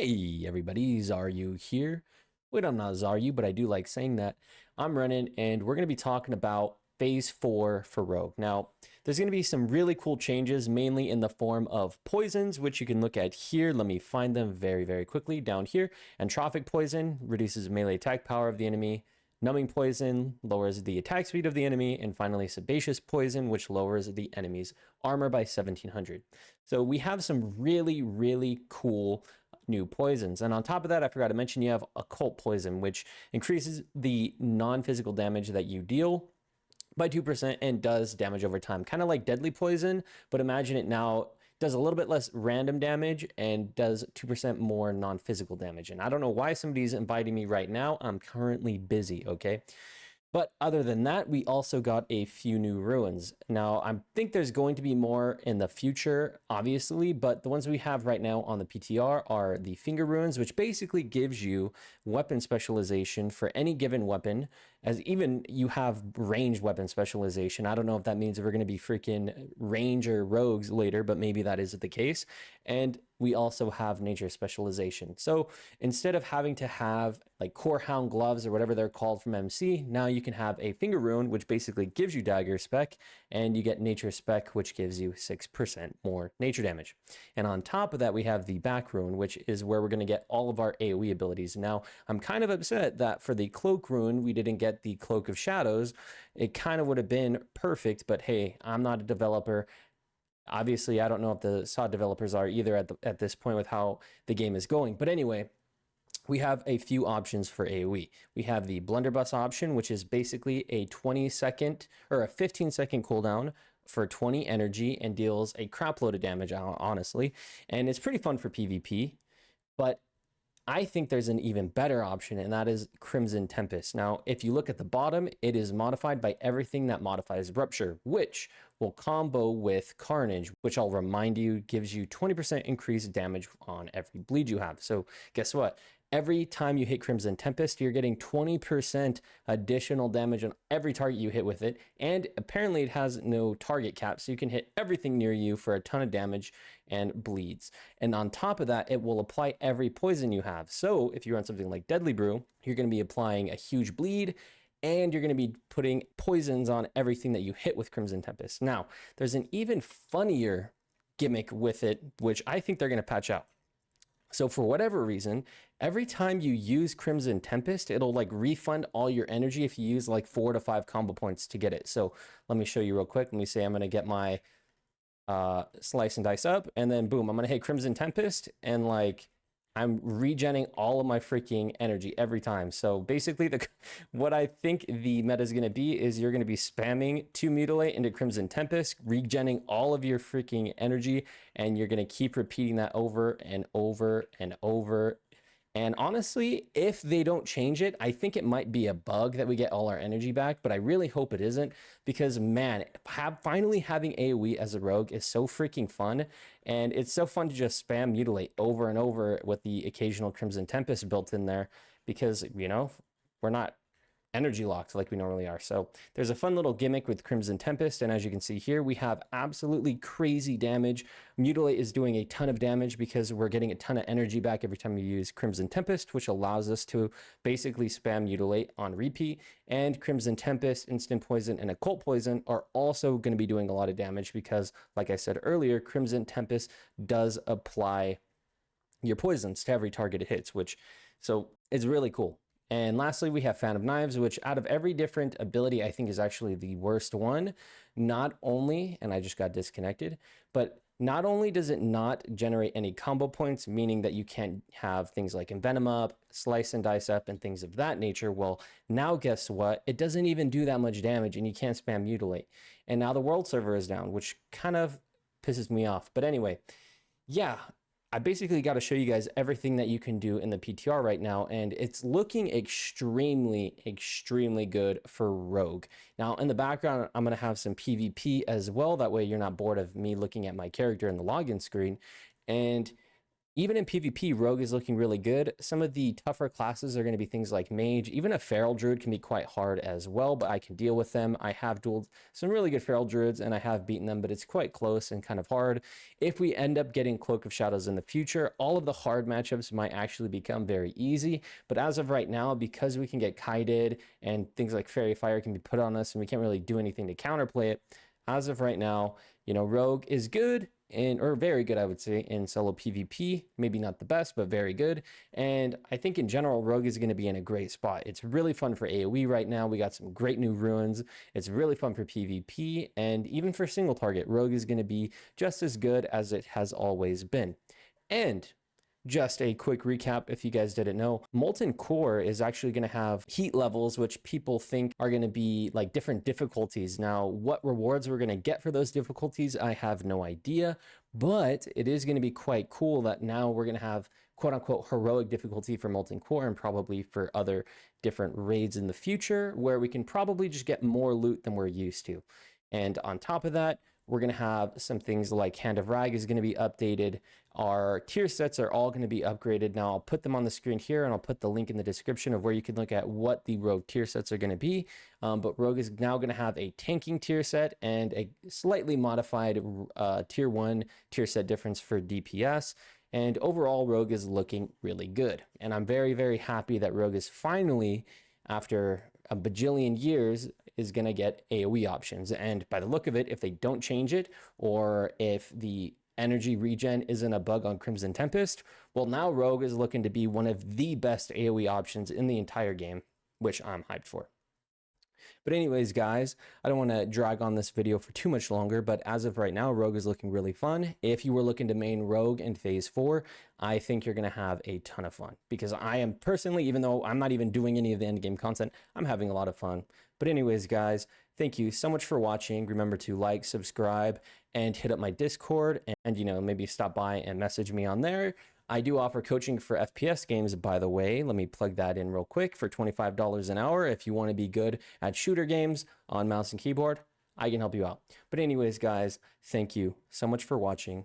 Hey everybody, Zaryu here. Wait, I'm not Zaryu, but I do like saying that. I'm Renan, and we're going to be talking about Phase 4 for Rogue. Now, there's going to be some really cool changes, mainly in the form of poisons, which you can look at here. Let me find them very quickly down here. Entrophic Poison reduces melee attack power of the enemy. Numbing Poison lowers the attack speed of the enemy. And finally, Sebaceous Poison, which lowers the enemy's armor by 1700. So we have some really cool new poisons. And on top of that, I forgot to mention you have occult poison, which increases the non-physical damage that you deal by 2% and does damage over time. Kind of like deadly poison, but imagine it now does a little bit less random damage and does 2% more non-physical damage. And I don't know why somebody's inviting me right now. I'm currently busy, okay? But other than that, we also got a few new ruins. Now, I think there's going to be more in the future, obviously, but the ones we have right now on the PTR are the finger ruins, which basically gives you weapon specialization for any given weapon, as even you have ranged weapon specialization. I don't know if that means we're going to be freaking ranger rogues later, but maybe that is the case. And we also have nature specialization. So instead of having to have like core hound gloves or whatever they're called from MC, now you can have a finger rune, which basically gives you dagger spec, and you get nature spec, which gives you 6% more nature damage. And on top of that, we have the back rune, which is where we're going to get all of our AoE abilities. Now, I'm kind of upset that for the cloak rune, we didn't get the cloak of shadows. It kind of would have been perfect, but hey, I'm not a developer. Obviously, I don't know if the SOD developers are either at this point with how the game is going. But anyway, we have a few options for AoE. We have the blunderbuss option, which is basically a 20-second or a 15-second cooldown for 20 energy and deals a crap load of damage, honestly. And it's pretty fun for PvP. But I think there's an even better option, and that is Crimson Tempest. Now, if you look at the bottom, it is modified by everything that modifies Rupture, which will combo with Carnage, which I'll remind you gives you 20% increased damage on every bleed you have. So guess what? Every time you hit Crimson Tempest, you're getting 20% additional damage on every target you hit with it. And apparently it has no target cap, so you can hit everything near you for a ton of damage and bleeds. And on top of that, it will apply every poison you have. So if you run something like Deadly Brew, you're going to be applying a huge bleed, and you're going to be putting poisons on everything that you hit with Crimson Tempest. Now, there's an even funnier gimmick with it, which I think they're going to patch out. So for whatever reason, every time you use Crimson Tempest, it'll like refund all your energy if you use like 4 to 5 combo points to get it. So let me show you real quick. Let me say I'm going to get my slice and dice up, and then boom, I'm going to hit Crimson Tempest, and like I'm regenning all of my freaking energy every time. So basically what I think the meta is going to be is you're going to be spamming 2 Mutilate into Crimson Tempest, regenning all of your freaking energy, and you're going to keep repeating that over and over and over. And honestly, if they don't change it, I think it might be a bug that we get all our energy back, but I really hope it isn't, because man, finally having AoE as a rogue is so freaking fun, and it's so fun to just spam Mutilate over and over with the occasional Crimson Tempest built in there, because, you know, we're not energy locked like we normally are. So there's a fun little gimmick with Crimson Tempest, and as you can see here, we have absolutely crazy damage. Mutilate is doing a ton of damage because we're getting a ton of energy back every time you use Crimson Tempest, which allows us to basically spam Mutilate on repeat. And Crimson Tempest, Instant Poison, and Occult Poison are also going to be doing a lot of damage because, like I said earlier, Crimson Tempest does apply your poisons to every target it hits, which so it's really cool. And lastly, we have Fan of Knives, which out of every different ability, I think is actually the worst one. Not only, and I just got disconnected, but not only does it not generate any combo points, meaning that you can't have things like Envenom up, Slice and Dice up, and things of that nature. Well, now guess what? It doesn't even do that much damage, and you can't spam Mutilate. And now the world server is down, which kind of pisses me off. But anyway, yeah, I basically got to show you guys everything that you can do in the PTR right now, and it's looking extremely good for Rogue. Now, in the background, I'm going to have some PvP as well. That way you're not bored of me looking at my character in the login screen. And Even in PvP, Rogue is looking really good. Some of the tougher classes are going to be things like Mage. Even a Feral Druid can be quite hard as well, but I can deal with them. I have dueled some really good Feral Druids, and I have beaten them, but it's quite close and kind of hard. If we end up getting Cloak of Shadows in the future, all of the hard matchups might actually become very easy. But as of right now, because we can get kited and things like Fairy Fire can be put on us, and we can't really do anything to counterplay it, as of right now, Rogue is good or very good, I would say, in solo PvP. Maybe not the best, but very good. And I think in general, Rogue is going to be in a great spot. It's really fun for AoE right now. We got some great new runes. It's really fun for PvP, and even for single target, Rogue is going to be just as good as it has always been. And just a quick recap, if you guys didn't know, Molten Core is actually going to have heat levels, which people think are going to be like different difficulties. Now, what rewards we're going to get for those difficulties, I have no idea, but it is going to be quite cool that now we're going to have quote unquote heroic difficulty for Molten Core and probably for other different raids in the future where we can probably just get more loot than we're used to. And on top of that, we're going to have some things like Hand of Rag is going to be updated. Our tier sets are all going to be upgraded. Now I'll put them on the screen here, and I'll put the link in the description of where you can look at what the Rogue tier sets are going to be. But Rogue is now going to have a tanking tier set and a slightly modified tier 1 tier set difference for DPS. And overall, Rogue is looking really good. And I'm very, very happy that Rogue is finally, after a bajillion years, is going to get AoE options. And by the look of it, if they don't change it, or if the energy regen isn't a bug on Crimson Tempest, well, now Rogue is looking to be one of the best AoE options in the entire game, which I'm hyped for. But anyways, guys, I don't want to drag on this video for too much longer, but as of right now, Rogue is looking really fun. If you were looking to main Rogue in Phase 4, I think you're going to have a ton of fun, because I am personally, even though I'm not even doing any of the endgame content, I'm having a lot of fun. But anyways, guys, thank you so much for watching. Remember to like, subscribe, and hit up my Discord, and maybe stop by and message me on there. I do offer coaching for FPS games, by the way. Let me plug that in real quick for $25 an hour. If you want to be good at shooter games on mouse and keyboard, I can help you out. But anyways, guys, thank you so much for watching.